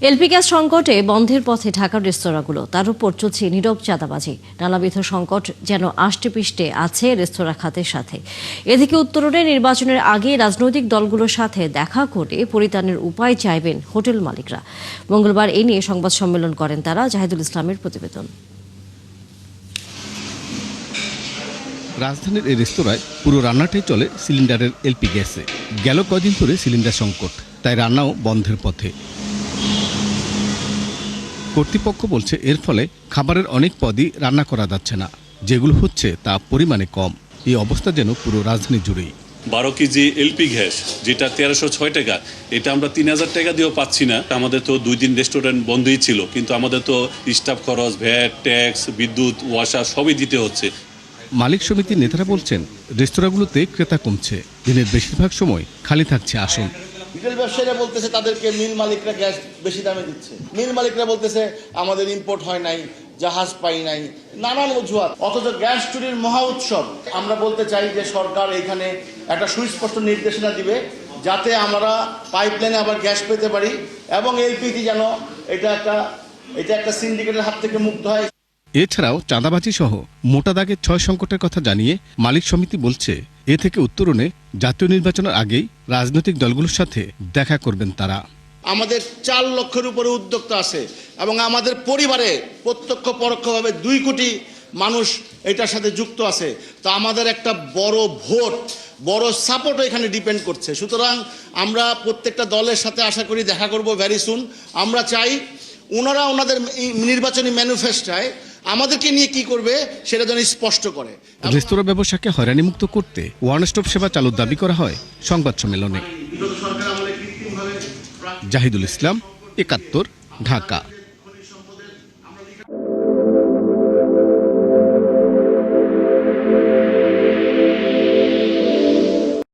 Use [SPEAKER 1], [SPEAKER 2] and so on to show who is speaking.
[SPEAKER 1] LP gas সংকটে বন্ধের পথে ঢাকার রেস্তোরাঁগুলো, তার উপর চলছে নীরব চাঁদাবাজি। নানাবিধ সংকট যেন আষ্টেপৃষ্ঠে আছে রেস্তোরাঁ খাতের সাথে। এদিকে উত্তরণে নির্বাচনের আগে রাজনৈতিক দলগুলোর সাথে দেখা করে পরিত্রাণের উপায় চাইবেন হোটেল মালিকরা। মঙ্গলবার এ নিয়ে সংবাদ সম্মেলন করেন তারা। জাহিদুল ইসলামের প্রতিবেদন।
[SPEAKER 2] রাজধানীর এই রেস্তোরাঁয় পুরো রান্নাটাই চলে সিলিন্ডারের এলপি গ্যাসে। গেল কদিন ধরে সিলিন্ডার সংকট, তাই রান্নাও বন্ধের পথে। কর্তৃপক্ষ বলছে এর ফলে খাবারের অনেক পদই রান্না করা যাচ্ছে না, যেগুলো হচ্ছে তা পরিমাণে কম। এই অবস্থা যেন পুরো রাজধানী জুড়েই।
[SPEAKER 3] 12 কেজি এলপি গ্যাস যেটা 1306 টাকা, এটা আমরা 3000 টাকা দিয়েও পাচ্ছি না। আমাদের তো 2 দিন রেস্টুরেন্ট বন্ধই ছিল, কিন্তু আমাদের তো স্টাফ খরচ, ভ্যাট, ট্যাক্স, বিদ্যুৎ, ওয়াসার সবই দিতে হচ্ছে।
[SPEAKER 2] মালিক সমিতির নেতারা বলছেন রেস্তোরাঁগুলোতে ক্রেতা কমছে, দিনের বেশিরভাগ সময় খালি থাকছে আসন।
[SPEAKER 4] রিটেল ব্যবসায়ীরা বলতেছে তাদেরকে মিল মালিকরা গ্যাস বেশি দামে দিচ্ছে, মিল মালিকরা বলতেছে আমাদের ইম্পোর্ট হয় নাই, জাহাজ পাই নাই, নানান অজুহাত। অথচ গ্যাস চুরির মহা উৎসব। আমরা বলতে চাই যে সরকার এখানে একটা সুস্পষ্ট নির্দেশনা দিবে, যাতে আমরা পাইপলাইনে আবার গ্যাস পেতে পারি এবং এলপিজি যেন এটা একটা সিন্ডিকেটের হাত থেকে মুক্ত হয়।
[SPEAKER 2] এছাড়াও চাঁদাবাজি সহ মোটা দাগের 6 সংকটের কথা জানিয়ে মালিক সমিতি বলছে এ থেকে উত্তরণে জাতীয় নির্বাচনের আগেই রাজনৈতিক দলগুলোর সাথে দেখা করবেন তারা।
[SPEAKER 4] আমাদের 4 লক্ষের উপরে উদ্যোক্তা আছে এবং আমাদের পরিবারে প্রত্যক্ষ পরোক্ষভাবে 2 কোটি মানুষ এটার সাথে যুক্ত আছে। তো আমাদের একটা বড় ভোট, বড় সাপোর্টও এখানে ডিপেন্ড করছে। সুতরাং আমরা প্রত্যেকটা দলের সাথে আশা করি দেখা করব ভেরি সুন। আমরা চাই ওনারা ওনাদের নির্বাচনী ম্যানিফেস্টোয় আমাদেরকে নিয়ে কি করবে সেটা যেন স্পষ্ট করে।
[SPEAKER 2] রেস্তোরাঁ ব্যবসাকে হয়রানিমুক্ত করতে ওয়ান স্টপ সেবা চালুর দাবি করা হয় সংবাদ সম্মেলনে। জাহিদুল ইসলাম, ৭১, ঢাকা।